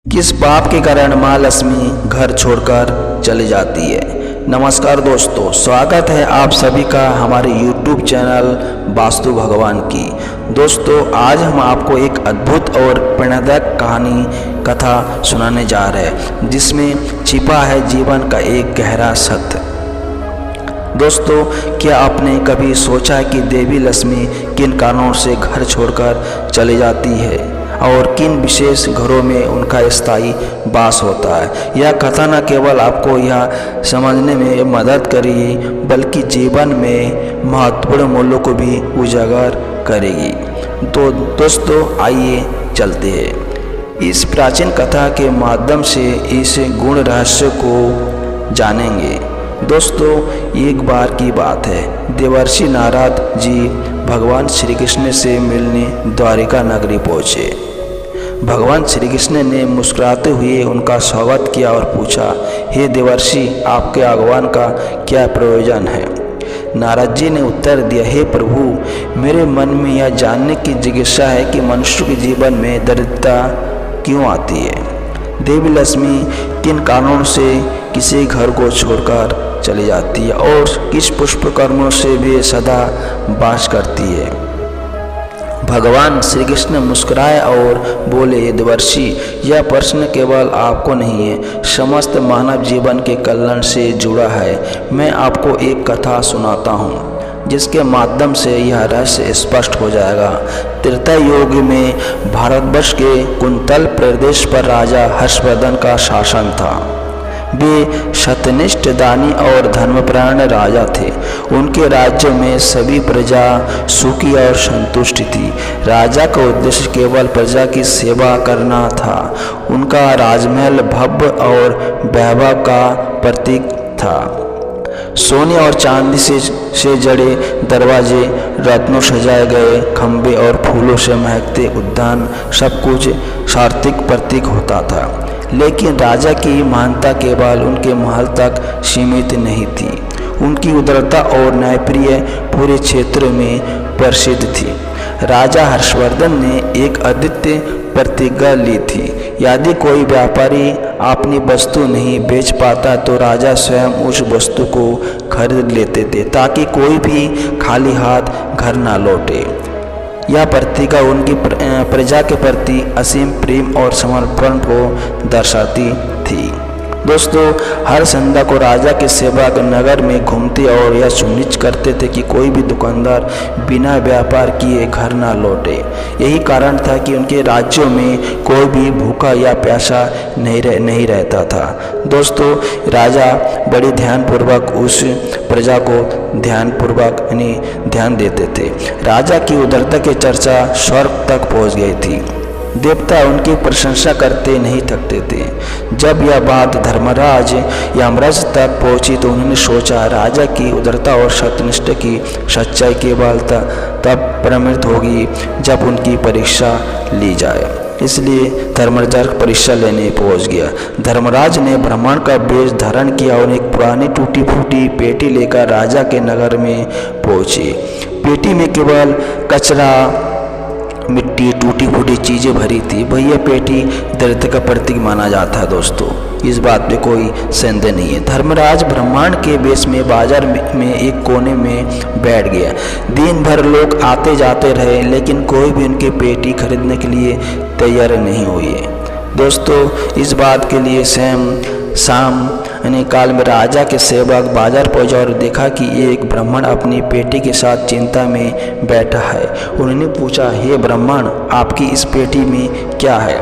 किस पाप के कारण माँ लक्ष्मी घर छोड़कर चली जाती है। नमस्कार दोस्तों, स्वागत है आप सभी का हमारे YouTube चैनल वास्तु भगवान की। दोस्तों, आज हम आपको एक अद्भुत और प्रेरणादायक कहानी कथा सुनाने जा रहे हैं जिसमें छिपा है जीवन का एक गहरा सत्य। दोस्तों, क्या आपने कभी सोचा है कि देवी लक्ष्मी किन कारणों से घर छोड़कर चली जाती है और किन विशेष घरों में उनका स्थायी वास होता है। यह कथा न केवल आपको यह समझने में मदद करेगी बल्कि जीवन में महत्वपूर्ण मूल्यों को भी उजागर करेगी। तो दोस्तों, आइए चलते हैं। इस प्राचीन कथा के माध्यम से इस गुण रहस्य को जानेंगे। दोस्तों, एक बार की बात है, देवर्षि नारद जी भगवान श्री कृष्ण से मिलने द्वारिका नगरी पहुँचे। भगवान श्री कृष्ण ने मुस्कुराते हुए उनका स्वागत किया और पूछा, हे देवर्षि, आपके आगमन का क्या प्रयोजन है। नारद जी ने उत्तर दिया, हे प्रभु, मेरे मन में यह जानने की जिज्ञासा है कि मनुष्य के जीवन में दरिद्रता क्यों आती है। देवी लक्ष्मी किन कारणों से किसी घर को छोड़कर चली जाती है और किस पुष्प कर्मों से वे सदा वास करती है। भगवान श्री कृष्ण मुस्कुराए और बोले, देवर्षि, यह प्रश्न केवल आपको नहीं है, समस्त मानव जीवन के कल्याण से जुड़ा है। मैं आपको एक कथा सुनाता हूँ जिसके माध्यम से यह रहस्य स्पष्ट हो जाएगा। त्रेता युग में भारतवर्ष के कुंतल प्रदेश पर राजा हर्षवर्धन का शासन था। वे सत्यनिष्ठ, दानी और धर्मपरायण राजा थे। उनके राज्य में सभी प्रजा सुखी और संतुष्ट थी। राजा का उद्देश्य केवल प्रजा की सेवा करना था। उनका राजमहल भव्य और वैभव का प्रतीक था। सोने और चांदी से जड़े दरवाजे, रत्नों सजाए गए खंभे और फूलों से महकते उद्यान, सब कुछ सात्विक प्रतीक होता था। लेकिन राजा की महानता केवल उनके महल तक सीमित नहीं थी। उनकी उदारता और न्यायप्रिय पूरे क्षेत्र में प्रसिद्ध थी। राजा हर्षवर्धन ने एक अद्वितीय प्रतिज्ञा ली थी, यदि कोई व्यापारी अपनी वस्तु नहीं बेच पाता तो राजा स्वयं उस वस्तु को खरीद लेते थे ताकि कोई भी खाली हाथ घर न लौटे। यह प्रतिज्ञा उनकी प्रजा के प्रति असीम प्रेम और समर्पण को दर्शाती थी। दोस्तों, हर संध्या को राजा के सेवक नगर में घूमते और यह सुनिश्चित करते थे कि कोई भी दुकानदार बिना व्यापार किए घर न लौटे। यही कारण था कि उनके राज्यों में कोई भी भूखा या प्यासा नहीं रहता था। दोस्तों, राजा बड़ी ध्यानपूर्वक उस प्रजा को ध्यान देते थे। राजा की उदारता की चर्चा स्वर्ग तक पहुंच गई थी। देवता उनकी प्रशंसा करते नहीं थकते थे। जब यह बात धर्मराज यमराज तक पहुंची तो उन्होंने सोचा, राजा की उदारता और सत्यनिष्ठा की सच्चाई केवल तब प्रमाणित होगी जब उनकी परीक्षा ली जाए। इसलिए धर्मराज परीक्षा लेने पहुंच गया। धर्मराज ने ब्राह्मण का वेश धारण किया और एक पुरानी टूटी फूटी पेटी लेकर राजा के नगर में पहुंचे। पेटी में केवल कचरा, मिट्टी, टूटी फूटी चीज़ें भरी थी। वह यह पेटी दरिद्रता का प्रतीक माना जाता है। दोस्तों, इस बात में कोई संदेह नहीं है। धर्मराज ब्राह्मण के वेश में बाजार में एक कोने में बैठ गया। दिन भर लोग आते जाते रहे लेकिन कोई भी उनकी पेटी खरीदने के लिए तैयार नहीं हुए। दोस्तों, इस बात के लिए शाम काल में राजा के सेवक बाजार पहुंचा और देखा कि एक ब्राह्मण अपनी पेटी के साथ चिंता में बैठा है। उन्होंने पूछा, हे ब्राह्मण, आपकी इस पेटी में क्या है।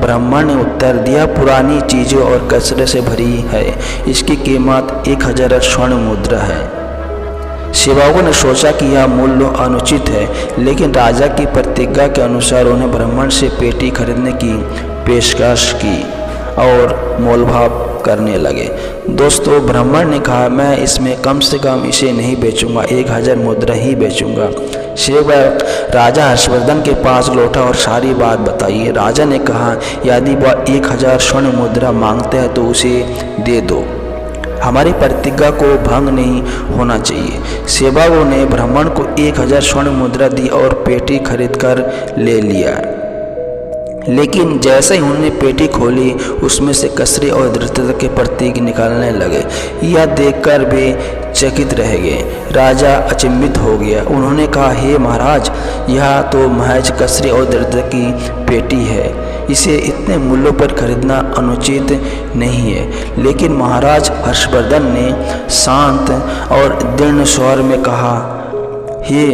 ब्राह्मण ने उत्तर दिया, पुरानी चीज़ों और कचरे से भरी है। इसकी कीमत 1000 स्वर्ण मुद्रा है। सेवकों ने सोचा कि यह मूल्य अनुचित है, लेकिन राजा की प्रतिज्ञा के अनुसार उन्हें ब्राह्मण से पेटी खरीदने की पेशकश की और मोलभाव करने लगे। दोस्तों, ब्राह्मण ने कहा, मैं इसमें कम से कम इसे नहीं बेचूंगा, 1000 मुद्रा ही बेचूंगा। सेवक राजा हर्षवर्धन के पास लौटा और सारी बात बताई। राजा ने कहा, यदि वह 1000 स्वर्ण मुद्रा मांगते हैं तो उसे दे दो, हमारी प्रतिज्ञा को भंग नहीं होना चाहिए। सेवकों ने ब्राह्मण को 1000 स्वर्ण मुद्रा दी और पेटी खरीद कर ले लिया। लेकिन जैसे ही उन्होंने पेटी खोली उसमें से कसरे और दृढ़ता के प्रतीक निकालने लगे। यह देखकर वे चकित रह गए। राजा अचंभित हो गया। उन्होंने कहा, हे महाराज, यह तो महज कसरे और दृढ़ता की पेटी है, इसे इतने मूल्यों पर खरीदना अनुचित नहीं है। लेकिन महाराज हर्षवर्धन ने शांत और दृढ़ स्वर में कहा, हे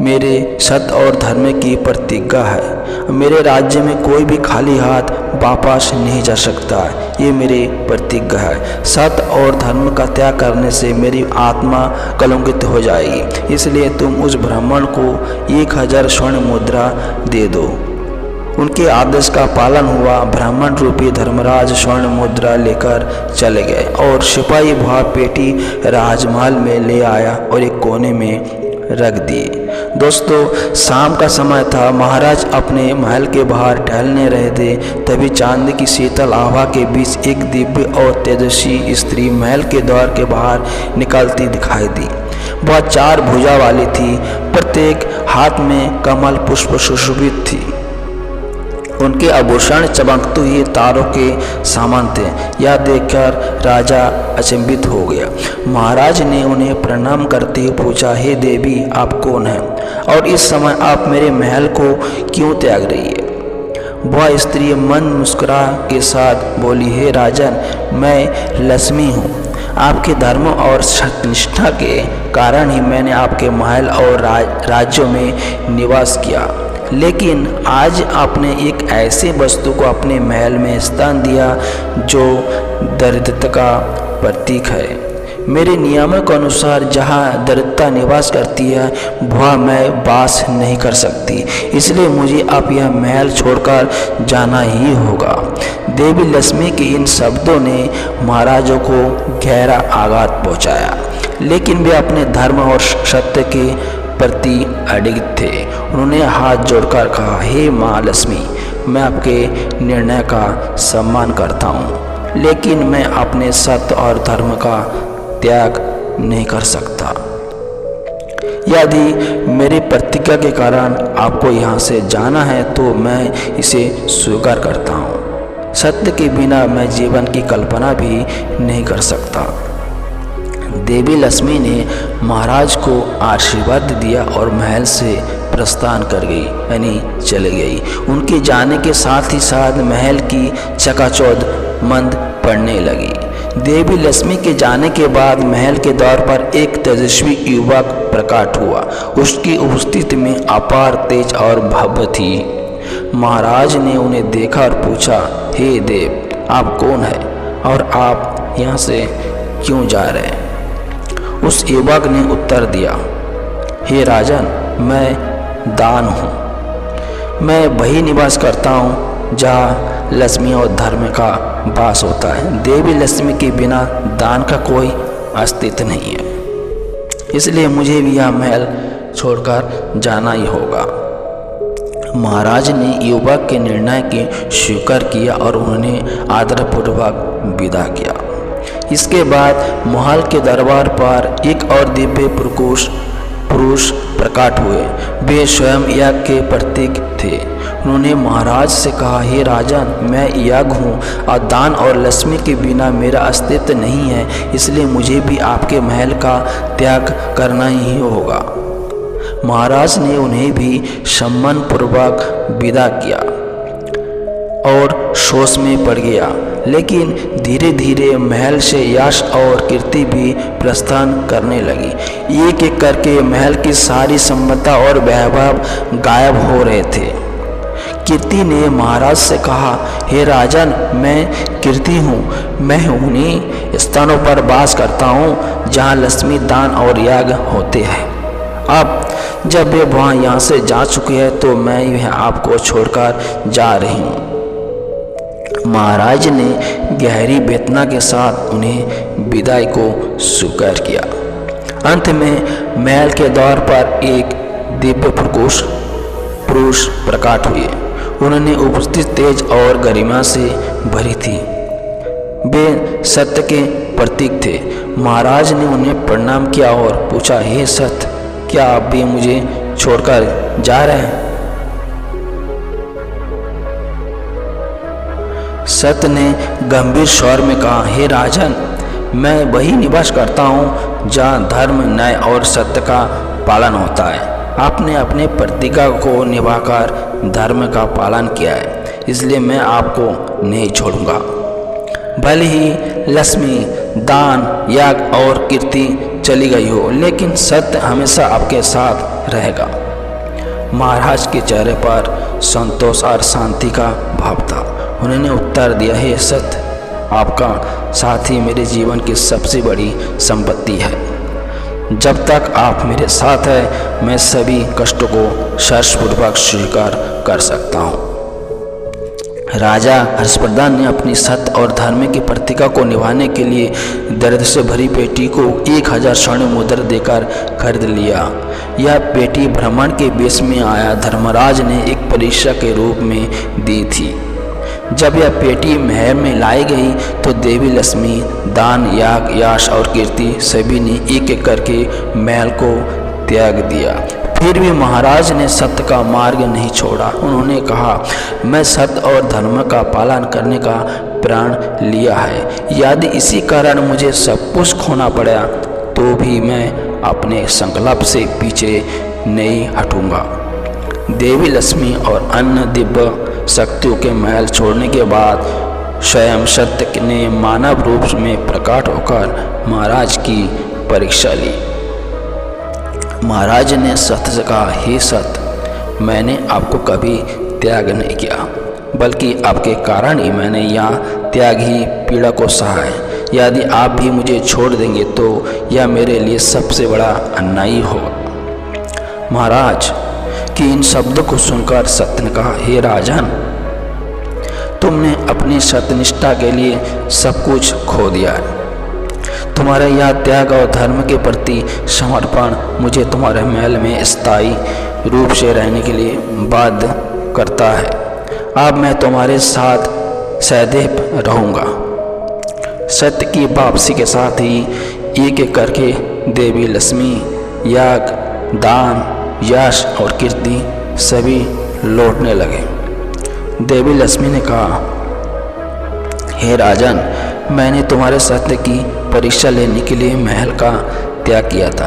मेरे सत्य और धर्म की प्रतिज्ञा है, मेरे राज्य में कोई भी खाली हाथ वापस नहीं जा सकता। ये मेरी प्रतिज्ञा है। सत्य और धर्म का त्याग करने से मेरी आत्मा कलंकित हो जाएगी, इसलिए तुम उस ब्राह्मण को 1000 स्वर्ण मुद्रा दे दो। उनके आदेश का पालन हुआ। ब्राह्मण रूपी धर्मराज स्वर्ण मुद्रा लेकर चले गए और सिपाही वह पेटी राजमहल में ले आया और एक कोने में रख दिए। दोस्तों, शाम का समय था। महाराज अपने महल के बाहर टहलने रहे थे, तभी चांद की शीतल आभा के बीच एक दिव्य और तेजस्वी स्त्री महल के द्वार के बाहर निकलती दिखाई दी। वह 4 भुजा वाली थी, प्रत्येक हाथ में कमल पुष्प सुशोभित थी। उनके आभूषण चमकते हुए तारों के समान थे। यह देखकर राजा अचंभित हो गया। महाराज ने उन्हें प्रणाम करते हुए पूछा, हे देवी, आप कौन हैं और इस समय आप मेरे महल को क्यों त्याग रही है? वह स्त्री मंद मुस्कुरा के साथ बोली, हे राजन, मैं लक्ष्मी हूँ। आपके धर्म और सत्यनिष्ठा के कारण ही मैंने आपके महल और राज्यों में निवास किया, लेकिन आज आपने एक ऐसी वस्तु को अपने महल में स्थान दिया जो दरिद्रता का प्रतीक है। मेरे नियमों के अनुसार जहाँ दरिद्रता निवास करती है वह मैं वास नहीं कर सकती, इसलिए मुझे अब यह महल छोड़कर जाना ही होगा। देवी लक्ष्मी के इन शब्दों ने महाराजों को गहरा आघात पहुँचाया, लेकिन वे अपने धर्म और सत्य के प्रति अडिग थे। उन्होंने हाथ जोड़कर कहा, हे माँ लक्ष्मी, मैं आपके निर्णय का सम्मान करता हूँ, लेकिन मैं अपने सत्य और धर्म का त्याग नहीं कर सकता। यदि मेरी प्रतिज्ञा के कारण आपको यहाँ से जाना है तो मैं इसे स्वीकार करता हूँ। सत्य के बिना मैं जीवन की कल्पना भी नहीं कर सकता। देवी लक्ष्मी ने महाराज को आशीर्वाद दिया और महल से प्रस्थान कर गई, यानी चले गई। उनके जाने के साथ ही साथ महल की चकाचौंध मंद पड़ने लगी। देवी लक्ष्मी के जाने के बाद महल के द्वार पर एक तेजस्वी युवक प्रकट हुआ। उसकी उपस्थिति में अपार तेज और भव्य थी। महाराज ने उन्हें देखा और पूछा, हे देव, आप कौन हैं और आप यहाँ से क्यों जा रहे हैं? उस युवक ने उत्तर दिया, हे राजन, मैं दान हूँ। मैं वही निवास करता हूँ जहाँ लक्ष्मी और धर्म का वास होता है। देवी लक्ष्मी के बिना दान का कोई अस्तित्व नहीं है, इसलिए मुझे भी यह महल छोड़कर जाना ही होगा। महाराज ने युवक के निर्णय के स्वीकार किया और उन्हें आदरपूर्वक विदा किया। इसके बाद महल के दरबार पर एक और दिव्य पुरुष प्रकट हुए। वे स्वयं यज्ञ के प्रतीक थे। उन्होंने महाराज से कहा, हे राजन, मैं यज्ञ हूँ और दान और लक्ष्मी के बिना मेरा अस्तित्व नहीं है, इसलिए मुझे भी आपके महल का त्याग करना ही होगा। महाराज ने उन्हें भी सम्मानपूर्वक विदा किया और सोच में पड़ गया। लेकिन धीरे धीरे महल से यश और कीर्ति भी प्रस्थान करने लगी। एक एक करके महल की सारी संपदा और वैभव गायब हो रहे थे। कीर्ति ने महाराज से कहा, हे राजन, मैं कीर्ति हूँ। मैं उन्हीं स्थानों पर वास करता हूँ जहाँ लक्ष्मी, दान और याग होते हैं। अब जब वे वहाँ यहाँ से जा चुके हैं तो मैं यह आपको छोड़कर जा रही हूँ। महाराज ने गहरी वेदना के साथ उन्हें विदाई को स्वीकार किया। अंत में महल के द्वार पर एक दिव्य पुरुष प्रकट हुए। उन्होंने उपस्थित तेज और गरिमा से भरी थी। वे सत्य के प्रतीक थे। महाराज ने उन्हें प्रणाम किया और पूछा, हे सत्य, क्या आप भी मुझे छोड़कर जा रहे हैं? सत्य ने गंभीर स्वर में कहा, हे राजन, मैं वही निवास करता हूँ जहाँ धर्म, न्याय और सत्य का पालन होता है। आपने अपने प्रतिज्ञा को निभाकर धर्म का पालन किया है, इसलिए मैं आपको नहीं छोड़ूंगा। भले ही लक्ष्मी, दान, याग और कीर्ति चली गई हो, लेकिन सत्य हमेशा आपके साथ रहेगा। महाराज के चेहरे पर संतोष और शांति का भाव था। उन्होंने उत्तर दिया, हे सत्य, आपका साथ ही मेरे जीवन की सबसे बड़ी संपत्ति है। जब तक आप मेरे साथ हैं, मैं सभी कष्टों को सहर्षपूर्वक स्वीकार कर सकता हूँ। राजा हर्षवर्धन ने अपनी सत्य और धर्म की प्रतिज्ञा को निभाने के लिए दर्द से भरी पेटी को 1000 स्वर्ण मुद्रा देकर खरीद लिया। यह पेटी भ्रमण के बेश में आया धर्मराज ने एक परीक्षा के रूप में दी थी। जब यह पेटी महल में लाई गई तो देवी लक्ष्मी, दान, याग, यश और कीर्ति सभी ने एक एक करके महल को त्याग दिया। फिर भी महाराज ने सत्य का मार्ग नहीं छोड़ा। उन्होंने कहा, मैं सत्य और धर्म का पालन करने का प्रण लिया है। यदि इसी कारण मुझे सब कुछ खोना पड़ा तो भी मैं अपने संकल्प से पीछे नहीं हटूंगा। देवी लक्ष्मी और अन्य दिव्य शक्तियों के महल छोड़ने के बाद स्वयं सत्य ने मानव रूप में प्रकट होकर महाराज की परीक्षा ली। महाराज ने सत्य से कहा, हे सत्य, मैंने आपको कभी त्याग नहीं किया, बल्कि आपके कारण ही मैंने यहाँ त्याग ही पीड़ा को सहा है। यदि आप भी मुझे छोड़ देंगे तो यह मेरे लिए सबसे बड़ा अन्याय होगा। महाराज कि इन शब्दों को सुनकर सत्य ने कहा, हे राजन, तुमने अपनी सत्यनिष्ठा के लिए सब कुछ खो दिया है। तुम्हारे यह त्याग और धर्म के प्रति समर्पण मुझे तुम्हारे महल में स्थायी रूप से रहने के लिए बाध्य करता है। अब मैं तुम्हारे साथ सदैव रहूँगा। सत्य की वापसी के साथ ही एक एक करके देवी लक्ष्मी, याग, दान, यश और कीर्ति सभी लौटने लगे। देवी लक्ष्मी ने कहा, हे राजन, मैंने तुम्हारे सत्य की परीक्षा लेने के लिए महल का त्याग किया था।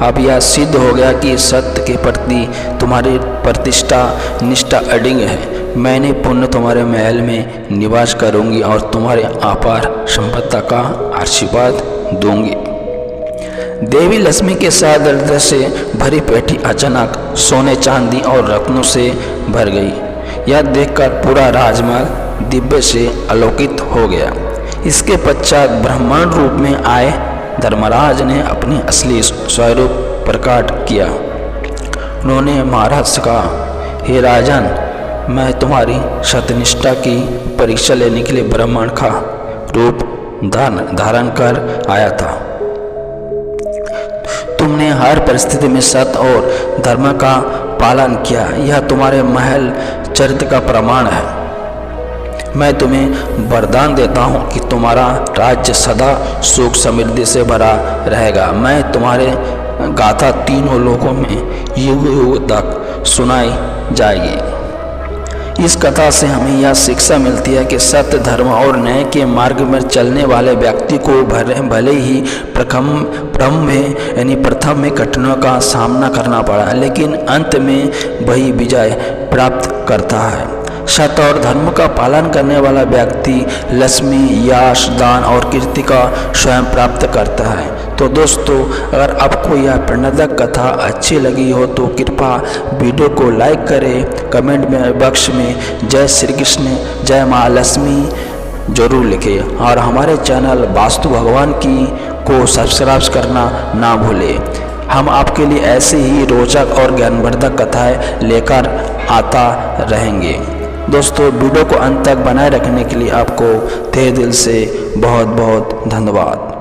अब यह सिद्ध हो गया कि सत्य के प्रति तुम्हारी प्रतिष्ठा, निष्ठा अडिग है। मैंने पुनः तुम्हारे महल में निवास करूंगी और तुम्हारे अपार संपत्ति का आशीर्वाद दूंगी। देवी लक्ष्मी के साथ दर्द से भरी पेटी अचानक सोने, चांदी और रत्नों से भर गई। यह देखकर पूरा राजमहल दिव्य से आलोकित हो गया। इसके पश्चात ब्रह्मांड रूप में आए धर्मराज ने अपनी असली स्वरूप प्रकट किया। उन्होंने महाराज से कहा, हे राजन, मैं तुम्हारी सत्यनिष्ठा की परीक्षा लेने के लिए ब्रह्मांड का रूप धारण कर आया था। तुमने हर परिस्थिति में सत्य और धर्म का पालन किया। यह तुम्हारे महल चरित्र का प्रमाण है। मैं तुम्हें वरदान देता हूँ कि तुम्हारा राज्य सदा सुख समृद्धि से भरा रहेगा। मैं तुम्हारे गाथा तीनों लोकों में युग युग तक सुनाई जाएगी। इस कथा से हमें यह शिक्षा मिलती है कि सत्य, धर्म और न्याय के मार्ग में चलने वाले व्यक्ति को भले ही प्रथम में कठिनाइयों का सामना करना पड़ा, लेकिन अंत में वही विजय प्राप्त करता है। सत्य और धर्म का पालन करने वाला व्यक्ति लक्ष्मी, यश, दान और कीर्ति का स्वयं प्राप्त करता है। तो दोस्तों, अगर आपको यह प्रेरणादायक कथा अच्छी लगी हो तो कृपया वीडियो को लाइक करें, कमेंट में बॉक्स में जय श्री कृष्ण, जय माँ लक्ष्मी जरूर लिखें और हमारे चैनल वास्तु भगवान की को सब्सक्राइब करना ना भूलें। हम आपके लिए ऐसे ही रोचक और ज्ञानवर्धक कथाएं लेकर आता रहेंगे। दोस्तों, वीडियो को अंत तक बनाए रखने के लिए आपको तहे दिल से बहुत बहुत धन्यवाद।